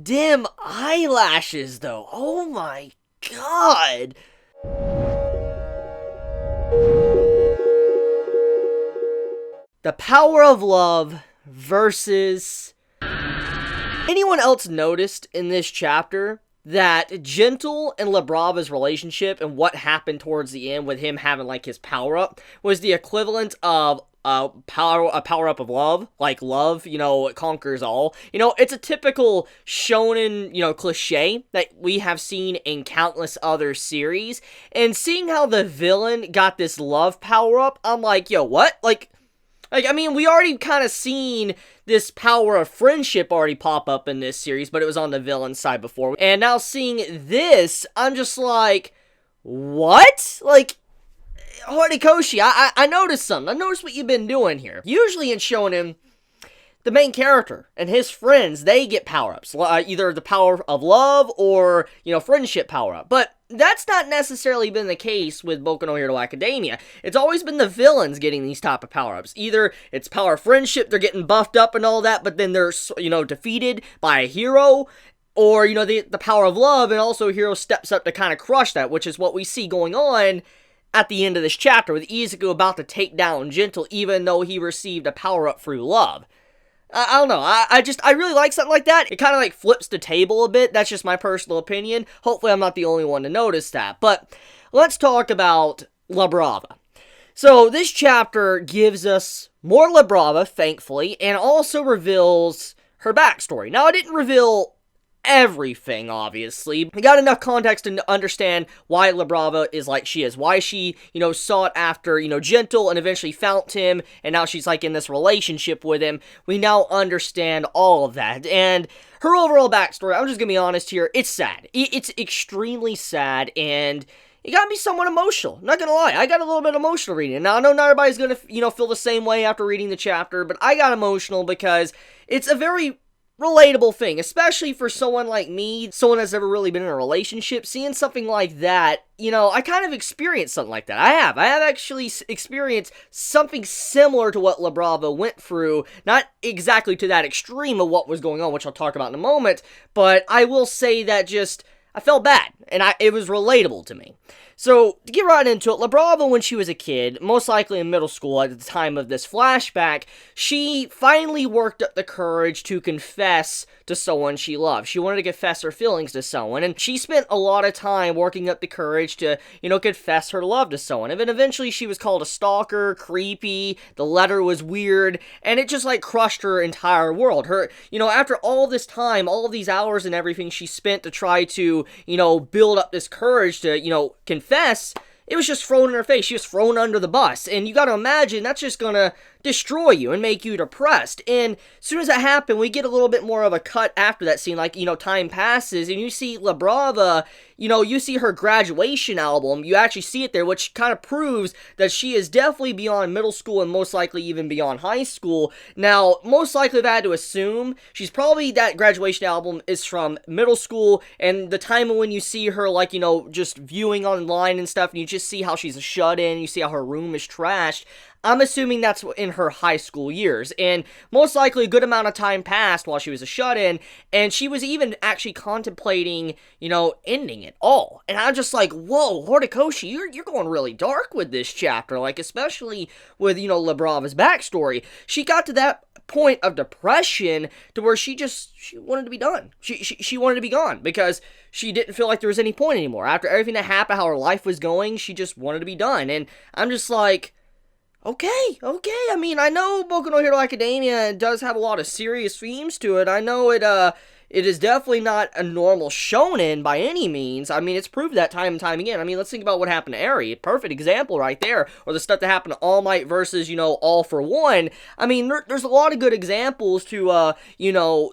Dim eyelashes, though. Oh my god. The power of love versus... Anyone else noticed in this chapter that Gentle and Brava's relationship and what happened towards the end with him having like his power up was the equivalent of a power up of love? Like love, it conquers all. It's a typical shonen, cliche that we have seen in countless other series. And seeing how the villain got this love power up, I'm like, yo, what? We already kind of seen this power of friendship already pop up in this series, but it was on the villain side before. And now seeing this, I'm just like, what? Horikoshi, I noticed something. I noticed what you've been doing here. Usually in shonen, the main character and his friends, they get power-ups. Either the power of love or, friendship power-up. But that's not necessarily been the case with Boku no Hero Academia. It's always been the villains getting these type of power-ups. Either it's power of friendship, they're getting buffed up and all that, but then they're, defeated by a hero. Or, the power of love, and also a hero steps up to kind of crush that, which is what we see going on at the end of this chapter, with Izuku about to take down Gentle, even though he received a power-up through love. I don't know, I really like something like that. It kind of like flips the table a bit. That's just my personal opinion. Hopefully I'm not the only one to notice that. But let's talk about La Brava. So this chapter gives us more La Brava, thankfully, and also reveals her backstory. Now, it didn't reveal everything, obviously. We got enough context to understand why La Brava is like she is. Why she, sought after, Gentle and eventually found him, and now she's like in this relationship with him. We now understand all of that. And her overall backstory, I'm just gonna be honest here, it's sad. It's extremely sad, and it got me somewhat emotional. Not gonna lie, I got a little bit emotional reading it. Now, I know not everybody's gonna, feel the same way after reading the chapter, but I got emotional because it's a very relatable thing, especially for someone like me, someone that's never really been in a relationship. Seeing something like that, I kind of experienced something like that. I have actually experienced something similar to what La Brava went through, not exactly to that extreme of what was going on, which I'll talk about in a moment, but I will say that I felt bad, and it was relatable to me. So, to get right into it, La Brava, when she was a kid, most likely in middle school at the time of this flashback, she finally worked up the courage to confess to someone she loved. She wanted to confess her feelings to someone, and she spent a lot of time working up the courage to, confess her love to someone. And then eventually she was called a stalker, creepy, the letter was weird, and it just, crushed her entire world. After all this time, all of these hours and everything she spent to try to, build up this courage to, confess, it was just thrown in her face. She was thrown under the bus. And you gotta imagine, that's just gonna destroy you and make you depressed. And as soon as that happened, we get a little bit more of a cut after that scene. Time passes, and you see La Brava, you see her graduation album. You actually see it there, which kind of proves that she is definitely beyond middle school and most likely even beyond high school. Now, most likely I've had to assume she's probably, that graduation album is from middle school, and the time when you see her, just viewing online and stuff, and you just see how she's shut in, you see how her room is trashed. I'm assuming that's in her high school years, and most likely a good amount of time passed while she was a shut-in, and she was even actually contemplating, ending it all. And I'm just like, whoa, Horikoshi, you're going really dark with this chapter, especially with, La Brava's backstory. She got to that point of depression to where she wanted to be done. She wanted to be gone because she didn't feel like there was any point anymore. After everything that happened, how her life was going, she just wanted to be done. And I'm just like, Okay. I know Boku no Hero Academia does have a lot of serious themes to it. I know it is definitely not a normal shonen by any means. It's proved that time and time again. Let's think about what happened to Eri. Perfect example right there. Or the stuff that happened to All Might versus, All for One. There's a lot of good examples to,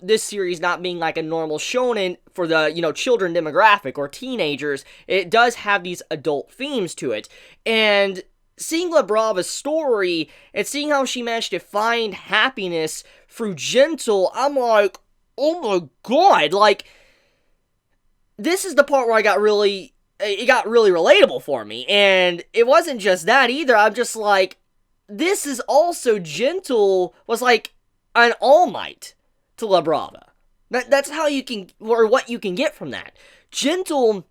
this series not being like a normal shonen for the, children demographic or teenagers. It does have these adult themes to it. And seeing La Brava's story and seeing how she managed to find happiness through Gentle, I'm like, oh my god, this is the part where it got really relatable for me. And it wasn't just that either. I'm just like, this is also Gentle was like an All Might to La Brava. That's how you can, or what you can get from that. Gentle,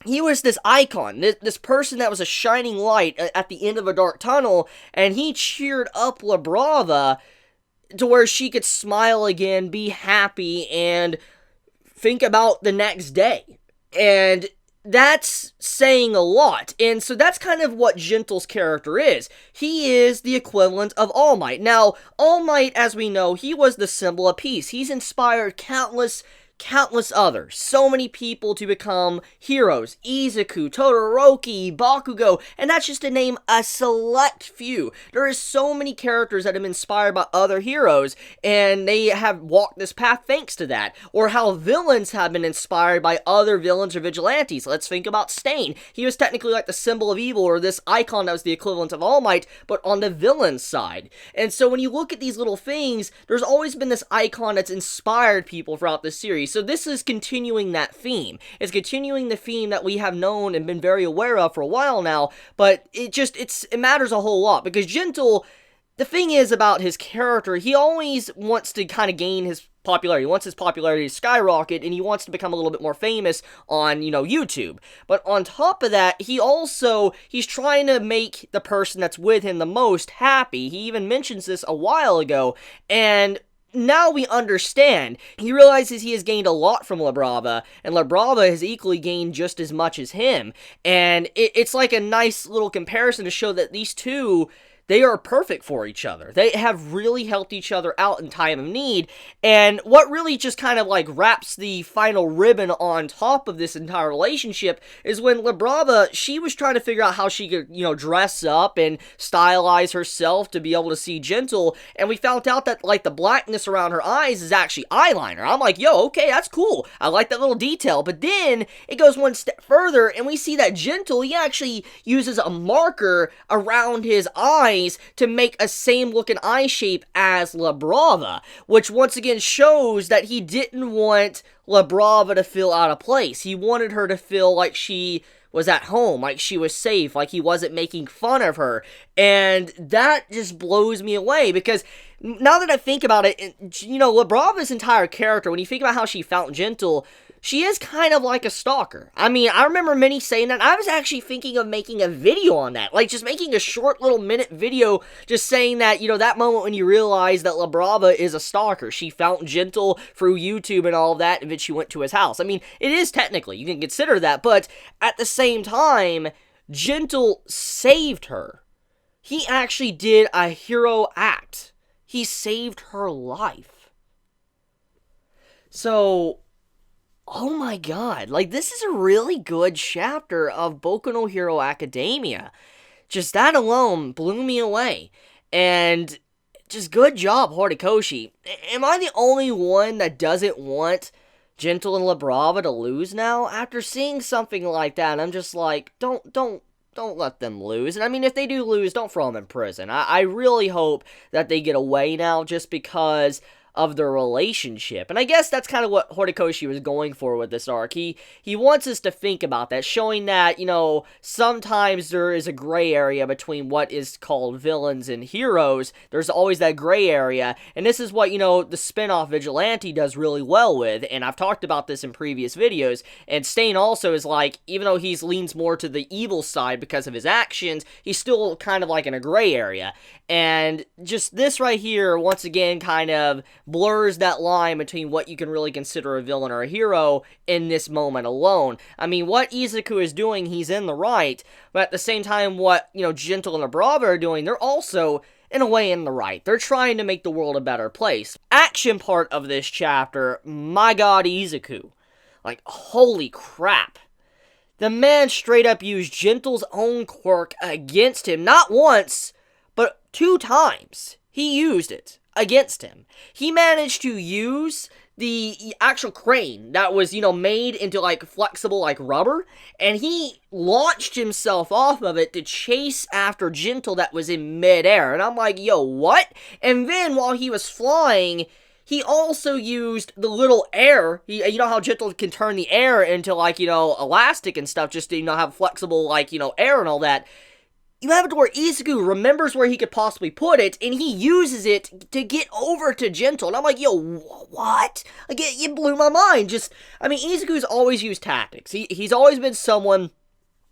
he was this icon, this person that was a shining light at the end of a dark tunnel, and he cheered up La Brava to where she could smile again, be happy, and think about the next day. And that's saying a lot. And so that's kind of what Gentle's character is. He is the equivalent of All Might. Now, All Might, as we know, he was the symbol of peace. He's inspired countless others. So many people to become heroes. Izuku, Todoroki, Bakugo, and that's just to name a select few. There is so many characters that have been inspired by other heroes, and they have walked this path thanks to that. Or how villains have been inspired by other villains or vigilantes. Let's think about Stain. He was technically like the symbol of evil, or this icon that was the equivalent of All Might, but on the villain side. And so when you look at these little things, there's always been this icon that's inspired people throughout the series. So this is continuing that theme. It's continuing the theme that we have known and been very aware of for a while now, but it matters a whole lot, because Gentle, the thing is about his character, he always wants to kind of gain his popularity. He wants his popularity to skyrocket, and he wants to become a little bit more famous on, YouTube. But on top of that, he's trying to make the person that's with him the most happy. He even mentions this a while ago, and now we understand. He realizes he has gained a lot from La Brava, and La Brava has equally gained just as much as him. And it's like a nice little comparison to show that these two, they are perfect for each other. They have really helped each other out in time of need. And what really just kind of like wraps the final ribbon on top of this entire relationship is when La Brava, she was trying to figure out how she could, dress up and stylize herself to be able to see Gentle. And we found out that like the blackness around her eyes is actually eyeliner. I'm like, yo, okay, that's cool. I like that little detail. But then it goes one step further, and we see that Gentle, he actually uses a marker around his eyes to make a same looking eye shape as La Brava, which once again shows that he didn't want La Brava to feel out of place. He wanted her to feel like she was at home, like she was safe, like he wasn't making fun of her. And that just blows me away, because now that I think about it, La Brava's entire character, when you think about how she felt Gentle, she is kind of like a stalker. I mean, I remember many saying that. I was actually thinking of making a video on that. Like, just making a short little minute video just saying that, that moment when you realize that La Brava is a stalker. She found Gentle through YouTube and all of that, and then she went to his house. I mean, it is technically. You can consider that. But at the same time, Gentle saved her. He actually did a hero act. He saved her life. So, oh my god, like, this is a really good chapter of Boku no Hero Academia. Just that alone blew me away. And just good job, Horikoshi. Am I the only one that doesn't want Gentle and La Brava to lose now? After seeing something like that, I'm just like, don't let them lose. And I mean, if they do lose, don't throw them in prison. I really hope that they get away now, just because of their relationship. And I guess that's kind of what Horikoshi was going for with this arc. He wants us to think about that, showing that, sometimes there is a gray area between what is called villains and heroes. There's always that gray area, and this is what, the spin-off Vigilante does really well with, and I've talked about this in previous videos. And Stain also is like, even though he leans more to the evil side because of his actions, he's still kind of like in a gray area. And just this right here, once again, kind of blurs that line between what you can really consider a villain or a hero in this moment alone. I mean, what Izuku is doing, he's in the right, but at the same time, what, Gentle and La Brava are doing, they're also, in a way, in the right. They're trying to make the world a better place. Action part of this chapter, my god, Izuku. Like, holy crap. The man straight up used Gentle's own quirk against him, not once, but 2 times. He used it against him. He managed to use the actual crane that was, made into, like, flexible, like, rubber, and he launched himself off of it to chase after Gentle that was in midair. And I'm like, yo, what? And then, while he was flying, he also used the little air. You know how Gentle can turn the air into, like, elastic and stuff, just to, have flexible, like, air and all that. you have it to where Izuku remembers where he could possibly put it, and he uses it to get over to Gentle. And I'm like, yo, what? Like, it blew my mind. Izuku's always used tactics. He's always been someone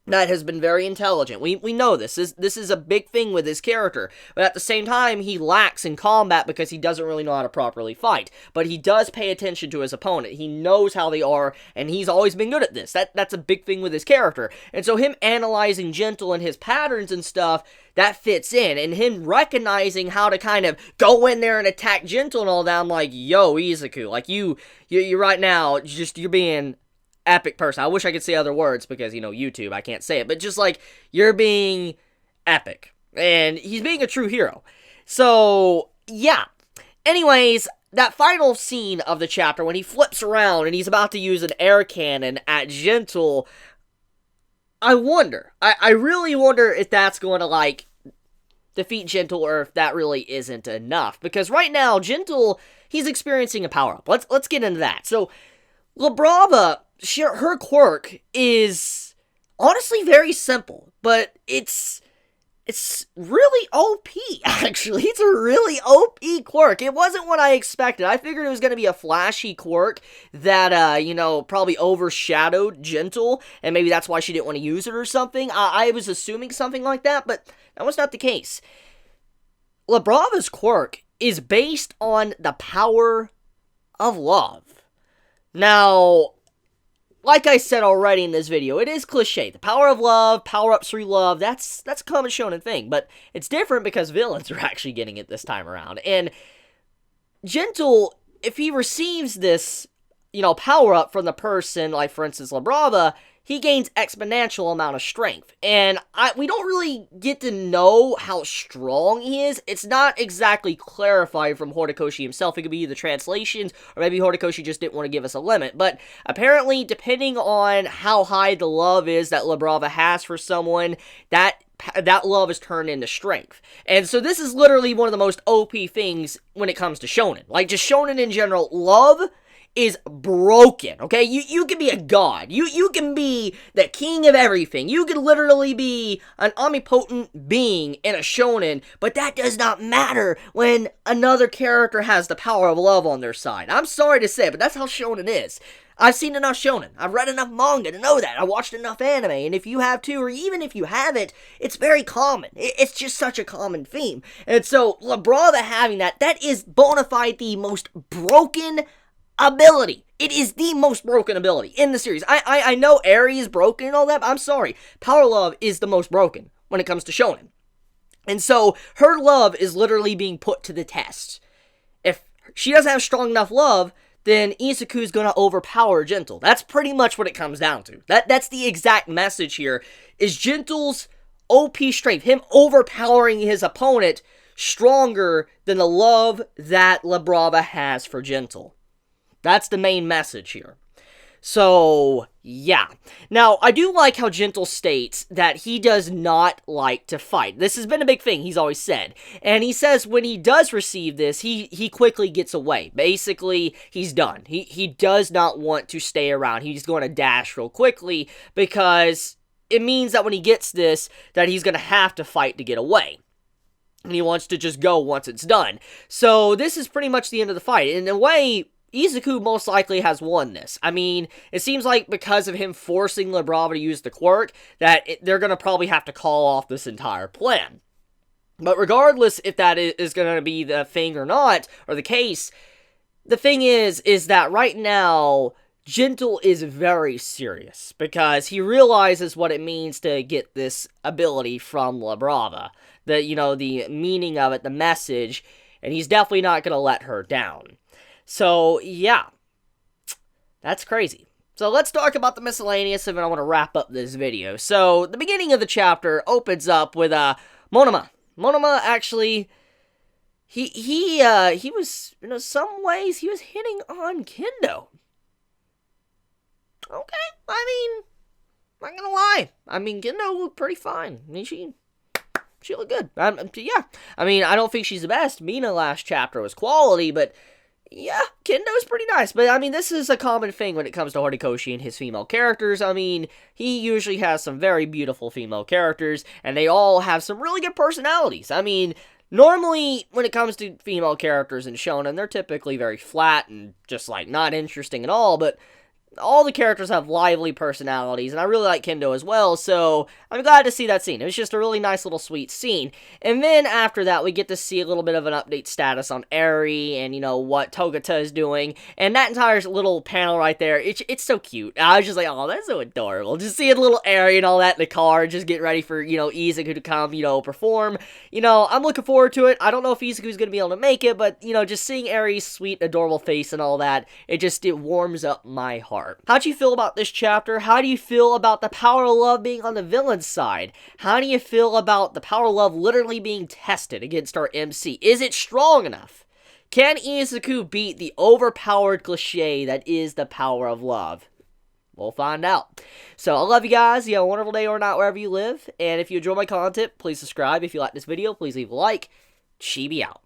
that has been very intelligent. We know this. This is a big thing with his character. But at the same time, he lacks in combat because he doesn't really know how to properly fight. But he does pay attention to his opponent. He knows how they are, and he's always been good at this. That's a big thing with his character. And so him analyzing Gentle and his patterns and stuff, that fits in. And him recognizing how to kind of go in there and attack Gentle and all that, I'm like, yo, Izuku, like, you right now, you're being epic person. I wish I could say other words because, YouTube, I can't say it. But just like, you're being epic. And he's being a true hero. So, yeah. Anyways, that final scene of the chapter when he flips around and he's about to use an air cannon at Gentle, I wonder. I really wonder if that's going to, like, defeat Gentle or if that really isn't enough. Because right now, Gentle, he's experiencing a power-up. Let's get into that. So, Brava, her quirk is honestly very simple, but it's really OP, actually. It's a really OP quirk. It wasn't what I expected. I figured it was going to be a flashy quirk that, probably overshadowed Gentle, and maybe that's why she didn't want to use it or something. I was assuming something like that, but that was not the case. Brava's quirk is based on the power of love. Now, like I said already in this video, it is cliche. The power of love, power-ups through love, that's a common shonen thing. But it's different because villains are actually getting it this time around. And Gentle, if he receives this, power-up from the person, like for instance Brava, he gains exponential amount of strength. And we don't really get to know how strong he is. It's not exactly clarified from Horikoshi himself. It could be the translations, or maybe Horikoshi just didn't want to give us a limit. But apparently, depending on how high the love is that Brava has for someone, that love is turned into strength. And so this is literally one of the most OP things when it comes to shonen. Like, just shonen in general, love is broken, okay? You can be a god. You can be the king of everything. You can literally be an omnipotent being in a shonen, but that does not matter when another character has the power of love on their side. I'm sorry to say, but that's how shonen is. I've seen enough shonen. I've read enough manga to know that. I watched enough anime, and if you have too, or even if you haven't, it's very common. It's just such a common theme. And so, Brava having that is bona fide the most broken ability. It is the most broken ability in the series. I know Eri is broken and all that, but I'm sorry. Power Love is the most broken when it comes to shonen. And so, her love is literally being put to the test. If she doesn't have strong enough love, then Izuku's gonna overpower Gentle. That's pretty much what it comes down to. That's the exact message here, is Gentle's OP strength, him overpowering his opponent, stronger than the love that Brava has for Gentle. That's the main message here. So, yeah. Now, I do like how Gentle states that he does not like to fight. This has been a big thing he's always said. And he says when he does receive this, he quickly gets away. Basically, he's done. He does not want to stay around. He's going to dash real quickly because it means that when he gets this, that he's going to have to fight to get away. And he wants to just go once it's done. So, this is pretty much the end of the fight. In a way, Izuku most likely has won this. I mean, it seems like because of him forcing Brava to use the quirk, that they're going to probably have to call off this entire plan. But regardless if that is going to be the thing or not, or the case, the thing is that right now, Gentle is very serious, because he realizes what it means to get this ability from Brava. The meaning of it, the message, and he's definitely not going to let her down. So, yeah, that's crazy. So, let's talk about the miscellaneous, and then I want to wrap up this video. So, the beginning of the chapter opens up with, Monoma. Monoma, actually, he was, in some ways, he was hitting on Kendo. Okay, not gonna lie. Kendo looked pretty fine. She looked good. Yeah. I don't think she's the best. Mina last chapter was quality, but Yeah, Kendo's pretty nice, but I mean, this is a common thing when it comes to Horikoshi and his female characters. I mean, he usually has some very beautiful female characters, and they all have some really good personalities. I mean, normally, when it comes to female characters in shonen, they're typically very flat and just, like, not interesting at all, but all the characters have lively personalities, and I really like Kendo as well, so I'm glad to see that scene. It was just a really nice little sweet scene. And then after that, we get to see a little bit of an update status on Eri and, you know, what Togata is doing. And that entire little panel right there, it's so cute. I was just like, oh, that's so adorable. Just seeing little Eri and all that in the car, just getting ready for, you know, Izuku to come, you know, perform. You know, I'm looking forward to it. I don't know if Izuku's going to be able to make it, but, you know, just seeing Eri's sweet, adorable face and all that, it warms up my heart. How do you feel about this chapter? How do you feel about the power of love being on the villain's side? How do you feel about the power of love literally being tested against our MC? Is it strong enough? Can Izuku beat the overpowered cliche that is the power of love? We'll find out. So, I love you guys. You have a wonderful day or night wherever you live. And if you enjoy my content, please subscribe. If you like this video, please leave a like. Chibi out.